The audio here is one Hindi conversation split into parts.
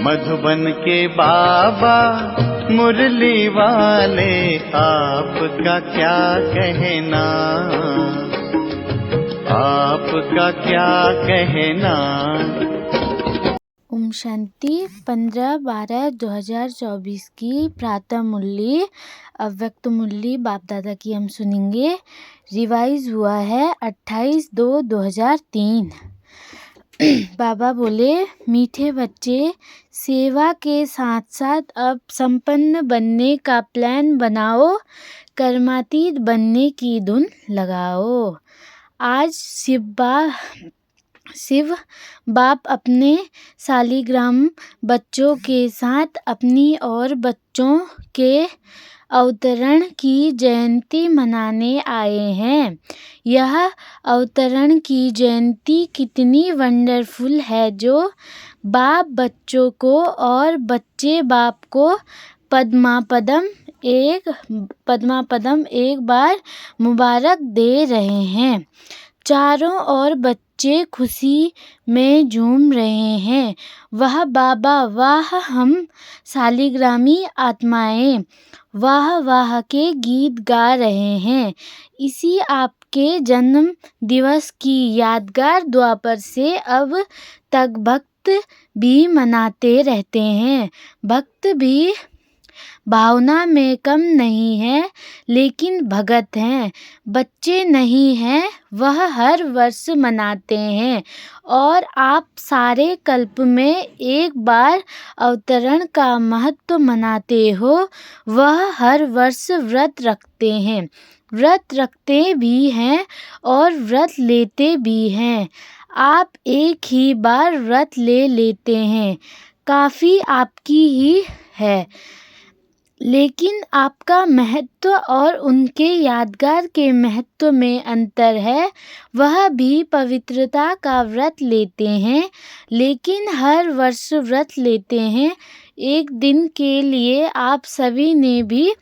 मधुबन के बाबा मुरली वाले, आपका क्या कहना, आपका क्या कहना। ओम शांति। 15/12/2024 की प्रातः मुरली, अव्यक्त मुरली बाप दादा की हम सुनेंगे। रिवाइज हुआ है 28/2/2003। बाबा बोले, मीठे बच्चे, सेवा के साथ साथ अब संपन्न बनने का प्लान बनाओ, कर्मातीत बनने की धुन लगाओ। आज शिव बाप अपने सालिग्राम बच्चों के साथ अपनी और बच्चों के अवतरण की जयंती मनाने आए हैं। यह अवतरण की जयंती कितनी वंडरफुल है, जो बाप बच्चों को और बच्चे बाप को पद्मापदम एक बार मुबारक दे रहे हैं। चारों ओर बच्चे खुशी में झूम रहे हैं। वाह बाबा वाह, हम सालिग्रामी आत्माएं वाह वाह के गीत गा रहे हैं। इसी आपके जन्म दिवस की यादगार द्वापर से अब तक भक्त भी मनाते रहते हैं। भक्त भी भावना में कम नहीं है, लेकिन भगत हैं। बच्चे नहीं हैं, वह हर वर्ष मनाते हैं। और आप सारे कल्प में एक बार अवतरण का महत्व मनाते हो। वह हर वर्ष व्रत रखते हैं, व्रत रखते भी हैं और व्रत लेते भी हैं। आप एक ही बार व्रत ले लेते हैं, काफ़ी आपकी ही है। लेकिन आपका महत्व और उनके यादगार के महत्व में अंतर है। वह भी पवित्रता का व्रत लेते हैं, लेकिन हर वर्ष व्रत लेते हैं। एक दिन के लिए आप सभी ने भी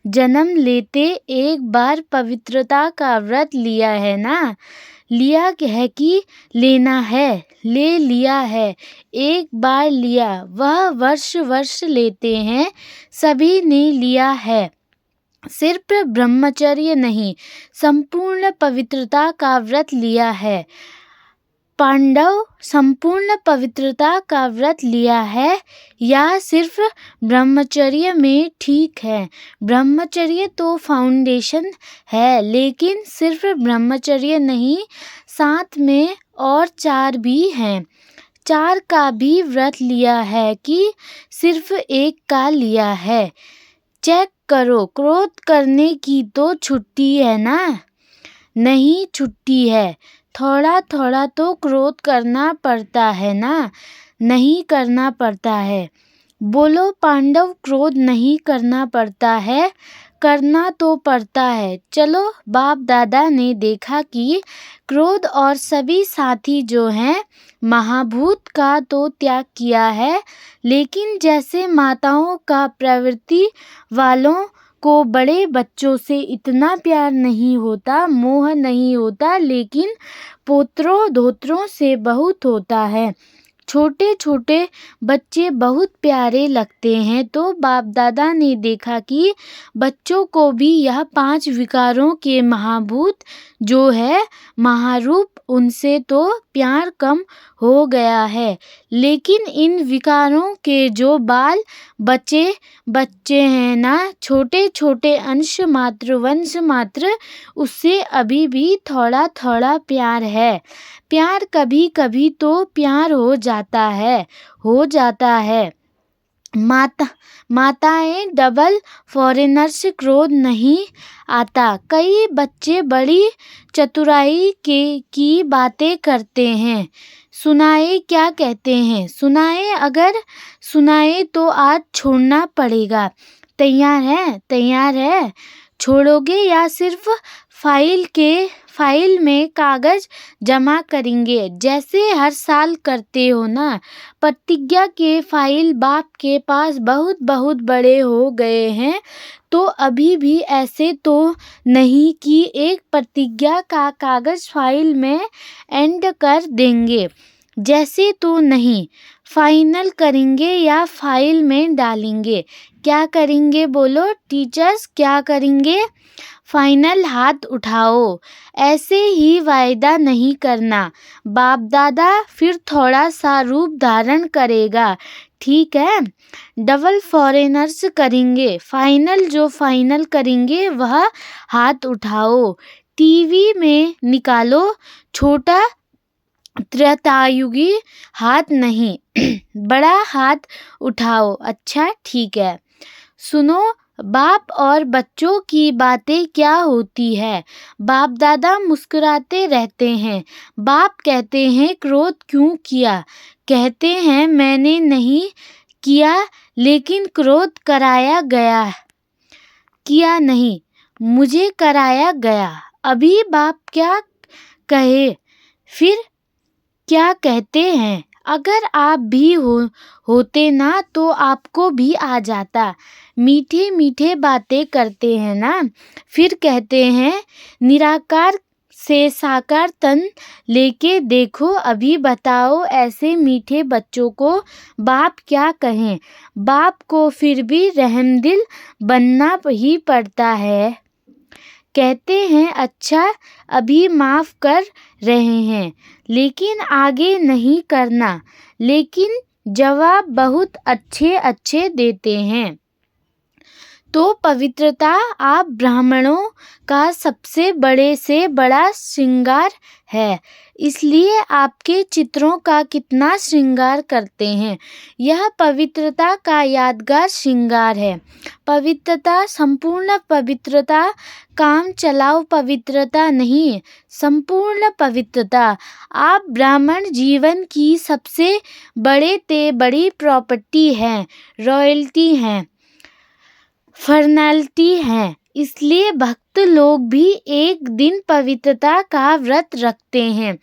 जन्म लेते एक बार पवित्रता का व्रत लिया है ना? लिया है कि लेना है? ले लिया है, एक बार लिया। वह वर्ष लेते हैं, सभी ने लिया है। सिर्फ ब्रह्मचर्य नहीं, संपूर्ण पवित्रता का व्रत लिया है। पांडव संपूर्ण पवित्रता का व्रत लिया है या सिर्फ ब्रह्मचर्य में ठीक है? ब्रह्मचर्य तो फाउंडेशन है, लेकिन सिर्फ ब्रह्मचर्य नहीं, साथ में और 4 भी हैं। 4 का भी व्रत लिया है कि सिर्फ एक का लिया है? चेक करो, क्रोध करने की तो छुट्टी है ना? नहीं छुट्टी है। थोड़ा थोड़ा तो क्रोध करना पड़ता है ना? नहीं करना पड़ता है। बोलो पांडव, क्रोध नहीं करना पड़ता है? करना तो पड़ता है। चलो, बाप दादा ने देखा कि क्रोध और सभी साथी जो हैं, महाभूत का तो त्याग किया है, लेकिन जैसे माताओं का प्रवृत्ति वालों को बड़े बच्चों से इतना प्यार नहीं होता, मोह नहीं होता, लेकिन पोत्रों धोत्रों से बहुत होता है। छोटे छोटे बच्चे बहुत प्यारे लगते हैं। तो बाप दादा ने देखा कि बच्चों को भी यह 5 विकारों के महाभूत जो है महारूप, उनसे तो प्यार कम हो गया है। लेकिन इन विकारों के जो बाल बच्चे हैं ना, छोटे छोटे अंश मात्र, वंश मात्र, उससे अभी भी थोड़ा थोड़ा प्यार है। प्यार कभी कभी तो प्यार हो जाता है। माताएं डबल फॉरेनर्स क्रोध नहीं आता। कई बच्चे बड़ी चतुराई की बातें करते हैं। सुनाए क्या कहते हैं? सुनाए, अगर सुनाए तो आज छोड़ना पड़ेगा। तैयार है? छोड़ोगे या सिर्फ फाइल में कागज जमा करेंगे, जैसे हर साल करते हो ना? प्रतिज्ञा के फाइल बाप के पास बहुत बहुत बड़े हो गए हैं, तो अभी भी ऐसे तो नहीं कि एक प्रतिज्ञा का कागज फाइल में एंड कर देंगे। जैसे तो नहीं, फाइनल करेंगे या फाइल में डालेंगे? क्या करेंगे बोलो टीचर्स, क्या करेंगे? फाइनल हाथ उठाओ। ऐसे ही वायदा नहीं करना, बाप दादा फिर थोड़ा सा रूप धारण करेगा, ठीक है? डबल फॉरेनर्स करेंगे, फाइनल जो फाइनल करेंगे वह हाथ उठाओ। टीवी में निकालो छोटा त्रेतायुगी हाथ नहीं बड़ा हाथ उठाओ। अच्छा ठीक है। सुनो, बाप और बच्चों की बातें क्या होती है? बाप दादा मुस्कुराते रहते हैं। बाप कहते हैं क्रोध क्यों किया? कहते हैं मैंने नहीं किया, लेकिन क्रोध कराया गया, किया नहीं, मुझे कराया गया। अभी बाप क्या कहे, फिर क्या कहते हैं? अगर आप भी होते ना तो आपको भी आ जाता। मीठे मीठे बातें करते हैं ना, फिर कहते हैं निराकार से साकार तन लेके देखो। अभी बताओ ऐसे मीठे बच्चों को बाप क्या कहें? बाप को फिर भी रहमदिल बनना ही पड़ता है। कहते हैं अच्छा अभी माफ़ कर रहे हैं, लेकिन आगे नहीं करना। लेकिन जवाब बहुत अच्छे अच्छे देते हैं। तो पवित्रता आप ब्राह्मणों का सबसे बड़े से बड़ा श्रृंगार है, इसलिए आपके चित्रों का कितना श्रृंगार करते हैं। यह पवित्रता का यादगार श्रृंगार है। पवित्रता, संपूर्ण पवित्रता, काम चलाओ पवित्रता नहीं, संपूर्ण पवित्रता। आप ब्राह्मण जीवन की सबसे बड़ी प्रॉपर्टी हैं, रॉयल्टी हैं, फर्नैलिटी है। इसलिए भक्त लोग भी एक दिन पवित्रता का व्रत रखते हैं।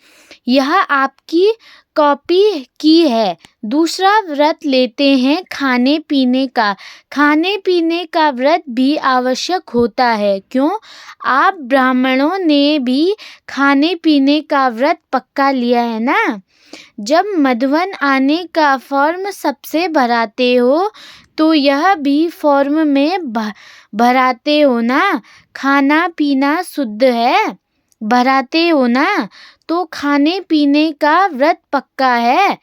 यह आपकी कॉपी की है। दूसरा व्रत लेते हैं खाने पीने का। खाने पीने का व्रत भी आवश्यक होता है। क्यों? आप ब्राह्मणों ने भी खाने पीने का व्रत पक्का लिया है ना। जब मधुवन आने का फॉर्म सबसे भराते हो तो यह भी फॉर्म में भराते हो ना। खाना पीना शुद्ध है, भराते हो ना। तो खाने पीने का व्रत पक्का है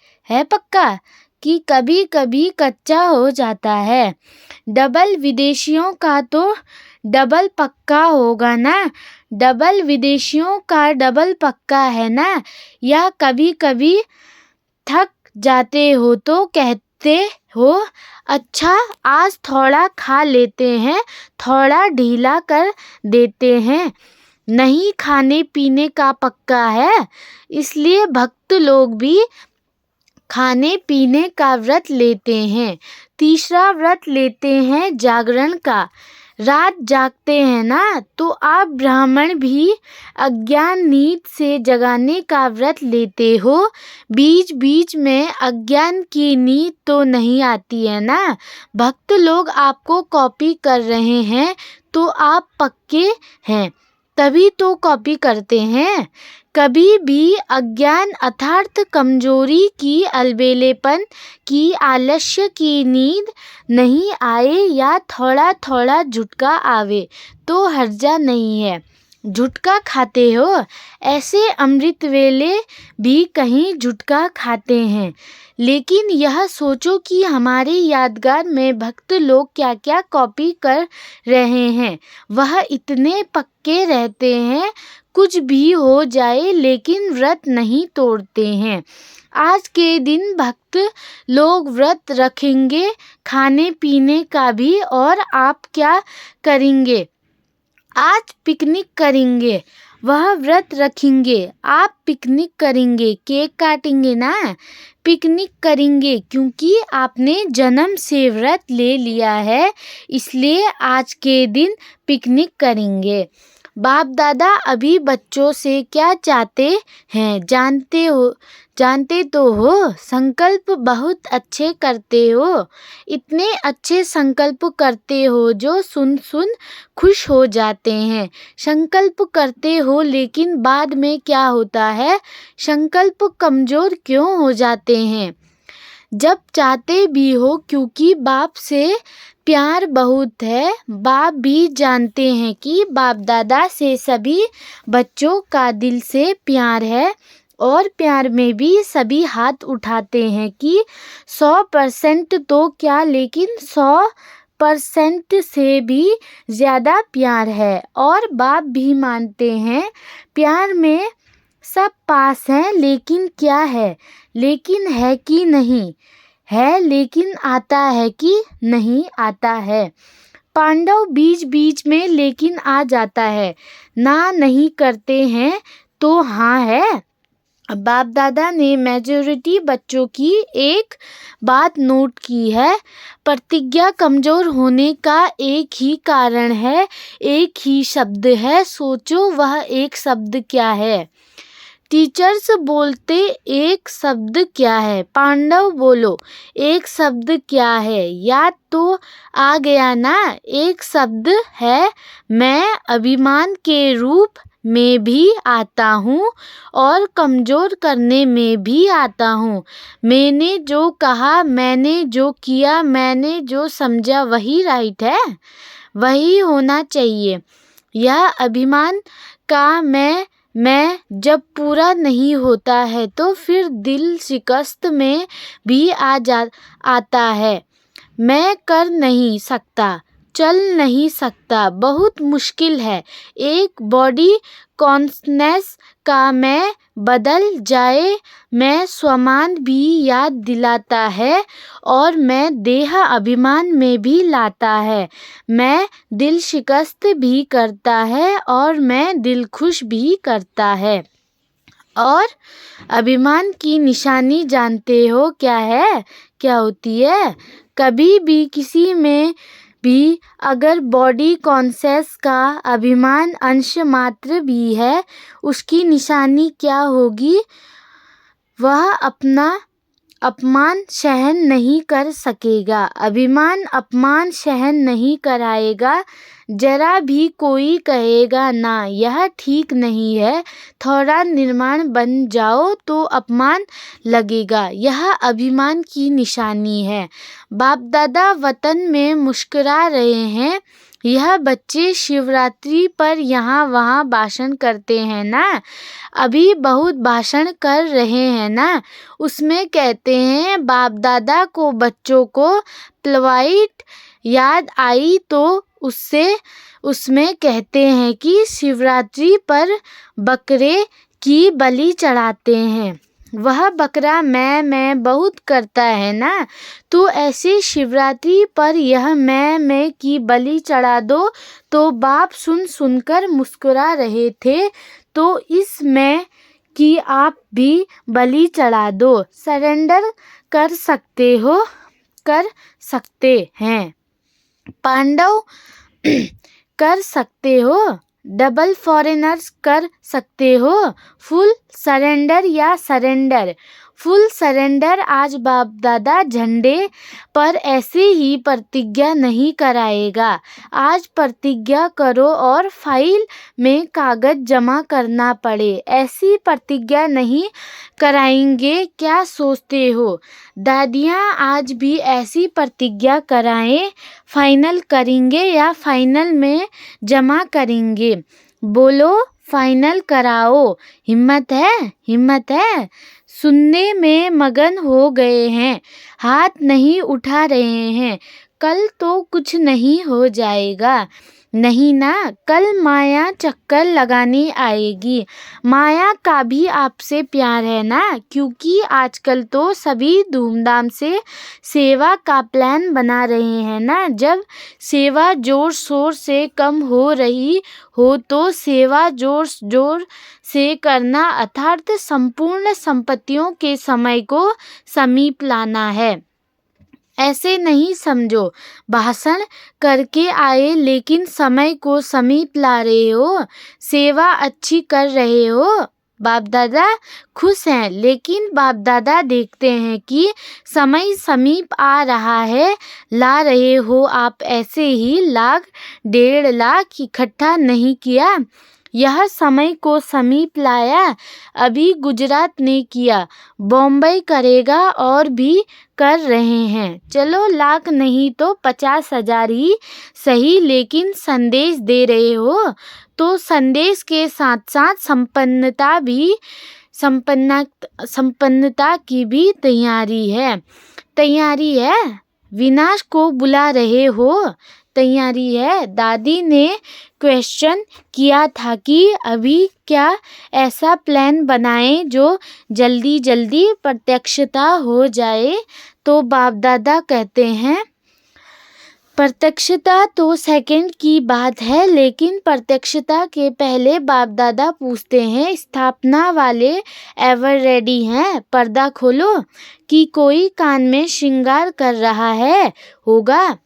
पक्का कि कभी कभी कच्चा हो जाता है। डबल विदेशियों का तो डबल पक्का होगा ना। डबल विदेशियों का डबल पक्का है ना। या कभी कभी थक जाते हो तो कहते हो अच्छा आज थोड़ा खा लेते हैं, थोड़ा ढीला कर देते हैं। नहीं, खाने पीने का पक्का है। इसलिए भक्त लोग भी खाने पीने का व्रत लेते हैं। तीसरा व्रत लेते हैं जागरण का। रात जागते हैं ना, तो आप ब्राह्मण भी अज्ञान नींद से जगाने का व्रत लेते हो। बीच बीच में अज्ञान की नींद तो नहीं आती है ना। भक्त लोग आपको कॉपी कर रहे हैं तो आप पक्के हैं, तभी तो कॉपी करते हैं। कभी भी अज्ञान अर्थात कमजोरी की, अलबेलेपन की, आलस्य की नींद नहीं आए या थोड़ा थोड़ा झुटका आवे तो हर्जा नहीं है। झुटका खाते हो, ऐसे अमृत वेले भी कहीं झुटका खाते हैं। लेकिन यह सोचो कि हमारे यादगार में भक्त लोग क्या क्या कॉपी कर रहे हैं। वह इतने पक्के रहते हैं, कुछ भी हो जाए लेकिन व्रत नहीं तोड़ते हैं। आज के दिन भक्त लोग व्रत रखेंगे खाने पीने का भी। और आप क्या करेंगे? आज पिकनिक करेंगे, वह व्रत रखेंगे। आप पिकनिक करेंगे, केक काटेंगे ना, पिकनिक करेंगे क्योंकि आपने जन्म से व्रत ले लिया है, इसलिए आज के दिन पिकनिक करेंगे। बाप दादा अभी बच्चों से क्या चाहते हैं जानते तो हो, संकल्प बहुत अच्छे करते हो, इतने अच्छे संकल्प करते हो जो सुन सुन खुश हो जाते हैं। संकल्प करते हो लेकिन बाद में क्या होता है, संकल्प कमज़ोर क्यों हो जाते हैं। जब चाहते भी हो, क्योंकि बाप से प्यार बहुत है। बाप भी जानते हैं कि बाप दादा से सभी बच्चों का दिल से प्यार है और प्यार में भी सभी हाथ उठाते हैं कि 100% तो क्या, लेकिन 100% से भी ज़्यादा प्यार है। और बाप भी मानते हैं प्यार में सब पास हैं, लेकिन क्या है, लेकिन है कि नहीं है, लेकिन आता है कि नहीं आता है। पांडव बीच बीच में लेकिन आ जाता है, ना नहीं करते हैं तो हाँ है। बाप दादा ने मेजॉरिटी बच्चों की एक बात नोट की है, प्रतिज्ञा कमज़ोर होने का एक ही कारण है, एक ही शब्द है। सोचो वह एक शब्द क्या है। टीचर्स बोलते एक शब्द क्या है, पांडव बोलो एक शब्द क्या है। याद तो आ गया ना, एक शब्द है, मैं अभिमान के रूप में भी आता हूँ और कमज़ोर करने में भी आता हूँ। मैंने जो कहा, मैंने जो किया, मैंने जो समझा वही राइट है, वही होना चाहिए। यह अभिमान का मैं जब पूरा नहीं होता है तो फिर दिल शिकस्त में भी आता है। मैं कर नहीं सकता, चल नहीं सकता, बहुत मुश्किल है। एक बॉडी कॉन्शनेस का मैं बदल जाए, मैं स्वमान भी याद दिलाता है और मैं देह अभिमान में भी लाता है। मैं दिल शिकस्त भी करता है और मैं दिल खुश भी करता है। और अभिमान की निशानी जानते हो क्या है, क्या होती है। कभी भी किसी में भी अगर बॉडी कॉन्शियस का अभिमान अंश मात्र भी है, उसकी निशानी क्या होगी, वह अपना अपमान सहन नहीं कर सकेगा। अभिमान अपमान सहन नहीं कराएगा, जरा भी कोई कहेगा ना यह ठीक नहीं है, थोड़ा निर्माण बन जाओ तो अपमान लगेगा। यह अभिमान की निशानी है। बाप दादा वतन में मुस्कुरा रहे हैं। यह बच्चे शिवरात्रि पर यहाँ वहाँ भाषण करते हैं ना, अभी बहुत भाषण कर रहे हैं ना, उसमें कहते हैं बाप दादा को बच्चों को प्लवाइट याद आई तो उसमें कहते हैं कि शिवरात्रि पर बकरे की बलि चढ़ाते हैं। वह बकरा मैं बहुत करता है ना, तो ऐसे शिवरात्रि पर यह मैं की बलि चढ़ा दो। तो बाप सुनकर मुस्कुरा रहे थे, तो इस मैं की आप भी बलि चढ़ा दो, सरेंडर कर सकते हो, कर सकते हैं। पांडव कर सकते हो, डबल फॉरेनर्स कर सकते हो, फुल सरेंडर या सरेंडर। फुल सरेंडर आज बाप दादा झंडे पर ऐसे ही प्रतिज्ञा नहीं कराएगा। आज प्रतिज्ञा करो और फाइल में कागज जमा करना पड़े, ऐसी प्रतिज्ञा नहीं कराएंगे। क्या सोचते हो दादियाँ आज भी ऐसी प्रतिज्ञा कराएं, फाइनल करेंगे या फाइनल में जमा करेंगे। बोलो फाइनल कराओ, हिम्मत है, हिम्मत है। सुनने में मगन हो गए हैं, हाथ नहीं उठा रहे हैं। कल तो कुछ नहीं हो जाएगा, नहीं ना, कल माया चक्कर लगाने आएगी। माया का भी आपसे प्यार है ना, क्योंकि आजकल तो सभी धूमधाम से सेवा का प्लान बना रहे हैं ना। जब सेवा जोर शोर से कम हो रही हो तो सेवा जोर से करना अर्थात संपूर्ण संपत्तियों के समय को समीप लाना है। ऐसे नहीं समझो भाषण करके आए लेकिन समय को समीप ला रहे हो, सेवा अच्छी कर रहे हो। बाप दादा खुश हैं, लेकिन बाप दादा देखते हैं कि समय समीप आ रहा है। ला रहे हो आप ऐसे ही 1,00,000 1,50,000 इकट्ठा नहीं किया, यह समय को समीप लाया। अभी गुजरात ने किया, बॉम्बे करेगा और भी कर रहे हैं। चलो 1,00,000 नहीं तो 50,000 ही सही, लेकिन संदेश दे रहे हो तो संदेश के साथ साथ संपन्नता की भी तैयारी है। विनाश को बुला रहे हो, तैयारी है। दादी ने क्वेश्चन किया था कि अभी क्या ऐसा प्लान बनाएं जो जल्दी जल्दी प्रत्यक्षता हो जाए, तो बाप दादा कहते हैं प्रत्यक्षता तो सेकंड की बात है, लेकिन प्रत्यक्षता के पहले बाप दादा पूछते हैं स्थापना वाले एवर रेडी हैं? पर्दा खोलो कि कोई कान में श्रृंगार कर रहा है होगा,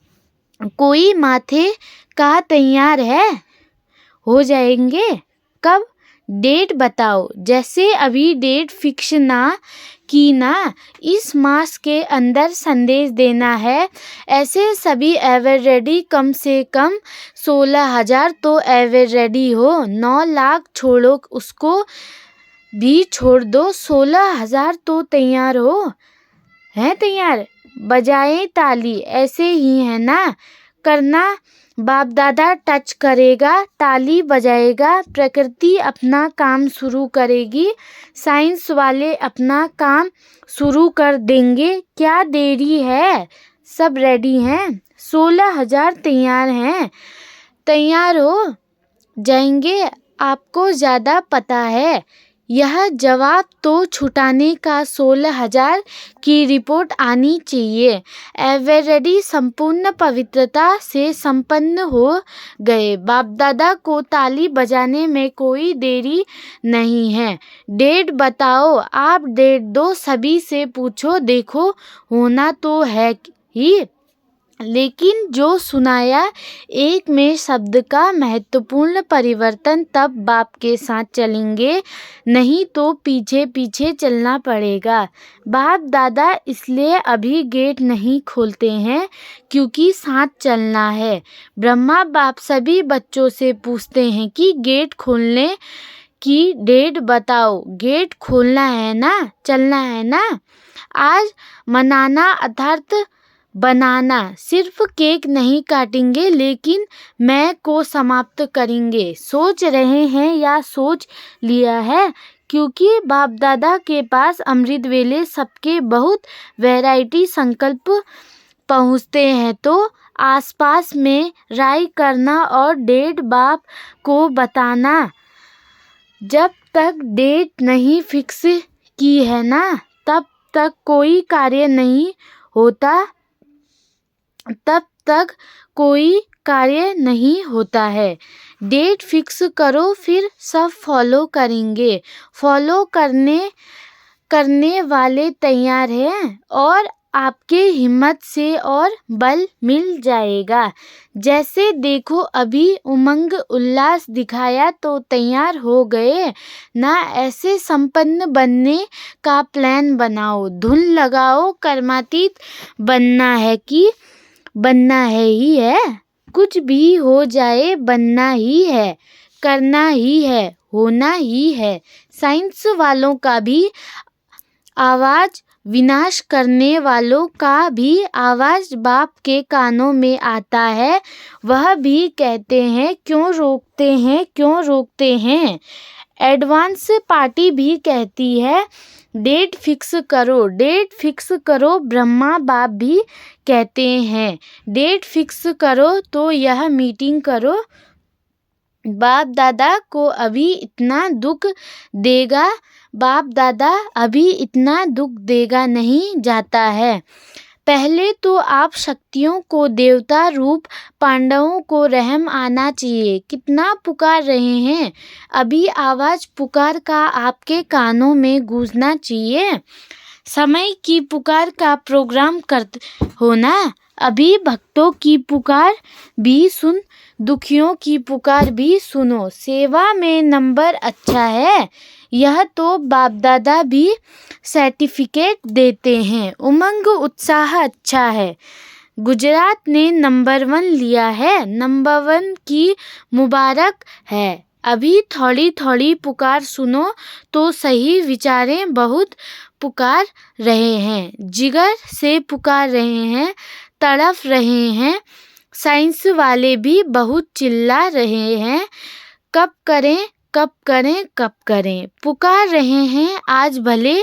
कोई माथे का तैयार है, हो जाएंगे कब? डेट बताओ। जैसे अभी डेट फिक्स ना की ना, इस मास के अंदर संदेश देना है, ऐसे सभी एवर रेडी। कम से कम 16,000 तो एवर रेडी हो। 9,00,000 छोड़ो, उसको भी छोड़ दो, 16,000 तो तैयार हो। है तैयार? बजाएं ताली, ऐसे ही है ना करना। बाप दादा टच करेगा, ताली बजाएगा, प्रकृति अपना काम शुरू करेगी, साइंस वाले अपना काम शुरू कर देंगे। क्या देरी है? सब रेडी हैं, 16,000 तैयार हैं। तैयार हो जाएंगे, आपको ज़्यादा पता है। यह जवाब तो छुटाने का 16,000 की रिपोर्ट आनी चाहिए। एवर रेडी संपूर्ण पवित्रता से संपन्न हो गए। बाप दादा को ताली बजाने में कोई देरी नहीं है। डेट बताओ, आप डेट दो, सभी से पूछो, देखो होना तो है ही, लेकिन जो सुनाया एक में शब्द का महत्वपूर्ण परिवर्तन, तब बाप के साथ चलेंगे, नहीं तो पीछे पीछे चलना पड़ेगा। बाप दादा इसलिए अभी गेट नहीं खोलते हैं क्योंकि साथ चलना है। ब्रह्मा बाप सभी बच्चों से पूछते हैं कि गेट खोलने की डेट बताओ। गेट खोलना है ना, चलना है ना। आज मनाना अर्थात बनाना, सिर्फ केक नहीं काटेंगे, लेकिन मैं को समाप्त करेंगे। सोच रहे हैं या सोच लिया है? क्योंकि बाप दादा के पास अमृत वेले सबके बहुत वैरायटी संकल्प पहुँचते हैं, तो आसपास में राय करना और डेट बाप को बताना। जब तक डेट नहीं फिक्स की है ना, तब तक कोई कार्य नहीं होता, तब तक कोई कार्य नहीं होता है। डेट फिक्स करो, फिर सब फॉलो करेंगे। फॉलो करने वाले तैयार हैं और आपके हिम्मत से और बल मिल जाएगा। जैसे देखो अभी उमंग उल्लास दिखाया तो तैयार हो गए ना। ऐसे संपन्न बनने का प्लान बनाओ, धुन लगाओ, कर्मातीत बनना है कि बनना है ही है। कुछ भी हो जाए बनना ही है, करना ही है, होना ही है। साइंस वालों का भी आवाज, विनाश करने वालों का भी आवाज बाप के कानों में आता है। वह भी कहते हैं क्यों रोकते हैं। एडवांस पार्टी भी कहती है डेट फिक्स करो। ब्रह्मा बाप भी कहते हैं डेट फिक्स करो, तो यह मीटिंग करो। बाप दादा को अभी इतना दुख देगा, बाप दादा अभी इतना दुख देगा नहीं जाता है। पहले तो आप शक्तियों को देवता रूप, पांडवों को रहम आना चाहिए। कितना पुकार रहे हैं, अभी आवाज पुकार का आपके कानों में गूंजना चाहिए। समय की पुकार का प्रोग्राम करते हो ना। अभी भक्तों की पुकार भी सुन, दुखियों की पुकार भी सुनो। सेवा में नंबर अच्छा है, यह तो बाप दादा भी सर्टिफिकेट देते हैं। उमंग उत्साह अच्छा है, गुजरात ने नंबर 1 लिया है। नंबर 1 की मुबारक है। अभी थोड़ी थोड़ी पुकार सुनो तो सही, विचारें बहुत पुकार रहे हैं, जिगर से पुकार रहे हैं, तड़फ रहे हैं। साइंस वाले भी बहुत चिल्ला रहे हैं, कब करें कब करें कब करें। पुकार रहे हैं आज भले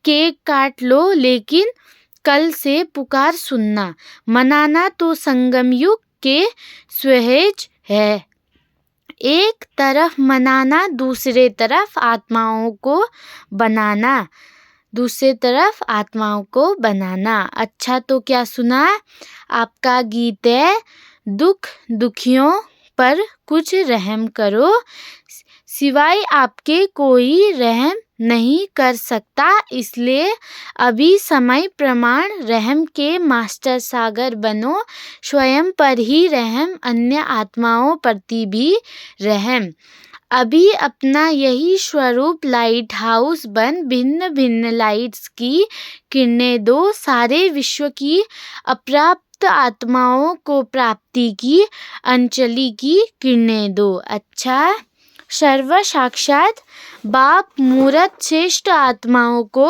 केक काट लो, लेकिन कल से पुकार सुनना। मनाना तो संगम युग के सुहेज है। एक तरफ मनाना, दूसरे तरफ आत्माओं को बनाना, दूसरे तरफ आत्माओं को बनाना। अच्छा तो क्या सुना आपका गीत है, दुख दुखियों पर कुछ रहम करो, सिवाय आपके कोई रहम नहीं कर सकता। इसलिए अभी समय प्रमाण रहम के मास्टर सागर बनो। स्वयं पर ही रहम, अन्य आत्माओं प्रति भी रहम। अभी अपना यही स्वरूप लाइट हाउस बन, भिन्न भिन्न लाइट्स की किरणें दो। सारे विश्व की अप्राप्त आत्माओं को प्राप्ति की अंजलि की किरणें दो। अच्छा, सर्व साक्षात बाप मूर्त श्रेष्ठ आत्माओं को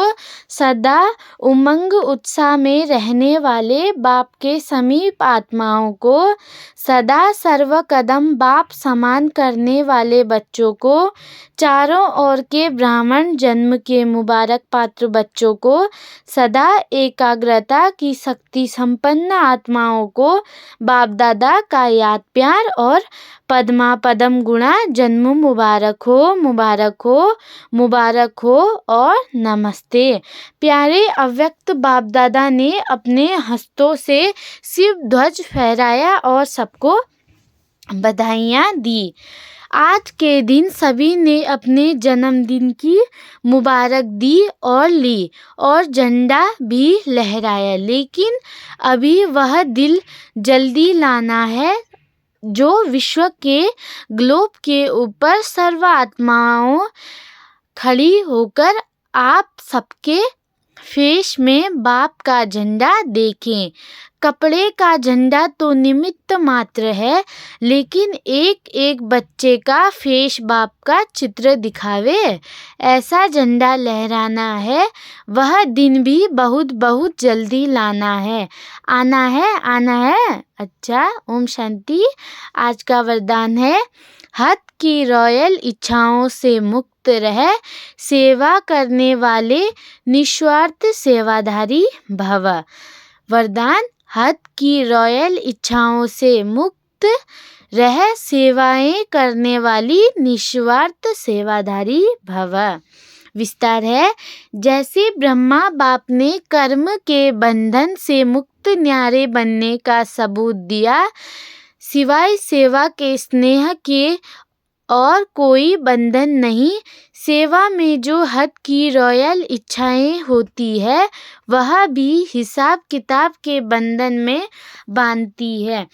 सदा उमंग उत्साह में रहने वाले बाप के समीप आत्माओं को सदा सर्व कदम बाप समान करने वाले बच्चों को, चारों ओर के ब्राह्मण जन्म के मुबारक पात्र बच्चों को, सदा एकाग्रता की शक्ति संपन्न आत्माओं को बाप दादा का याद प्यार और पद्मा पदम गुणा जन्म मुबारक हो, मुबारक हो, मुबारक हो और नमस्ते। प्यारे अव्यक्त बाप दादा ने अपने हस्तों से शिव ध्वज फहराया और सबको बधाइयाँ दी। आज के दिन सभी ने अपने जन्मदिन की मुबारक दी और ली और झंडा भी लहराया, लेकिन अभी वह दिल जल्दी लाना है जो विश्व के ग्लोब के ऊपर सर्व आत्माओं खड़ी होकर आप सबके फेस में बाप का झंडा देखें। कपड़े का झंडा तो निमित्त मात्र है, लेकिन एक एक बच्चे का फेस बाप का चित्र दिखावे, ऐसा झंडा लहराना है। वह दिन भी बहुत बहुत जल्दी लाना है, आना है, आना है। अच्छा, ओम शांति। आज का वरदान है, हद की रॉयल इच्छाओं से मुक्त रह, सेवा करने वाले निस्वार्थ सेवाधारी भव। वरदान, हद की रॉयल इच्छाओं से मुक्त रह, सेवाएं करने वाली निस्वार्थ सेवाधारी भव। विस्तार है, जैसे ब्रह्मा बाप ने कर्म के बंधन से मुक्त न्यारे बनने का सबूत दिया, सिवाय सेवा के स्नेह के और कोई बंधन नहीं। सेवा में जो हद की रॉयल इच्छाएं होती है, वह भी हिसाब किताब के बंधन में बांधती है।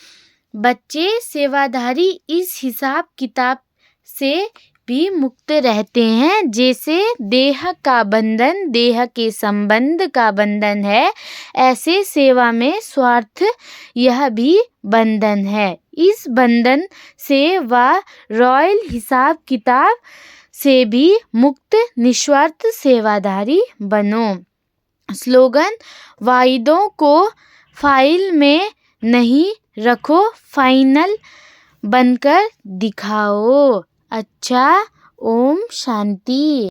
बच्चे सेवाधारी इस हिसाब किताब से भी मुक्त रहते हैं। जैसे देह का बंधन देह के संबंध का बंधन है, ऐसे सेवा में स्वार्थ यह भी बंधन है। इस बंधन से वह रॉयल हिसाब किताब से भी मुक्त निस्वार्थ सेवाधारी बनो। स्लोगन, वायदों को फाइल में नहीं रखो, फाइनल बनकर दिखाओ। अच्छा, ओम शांति।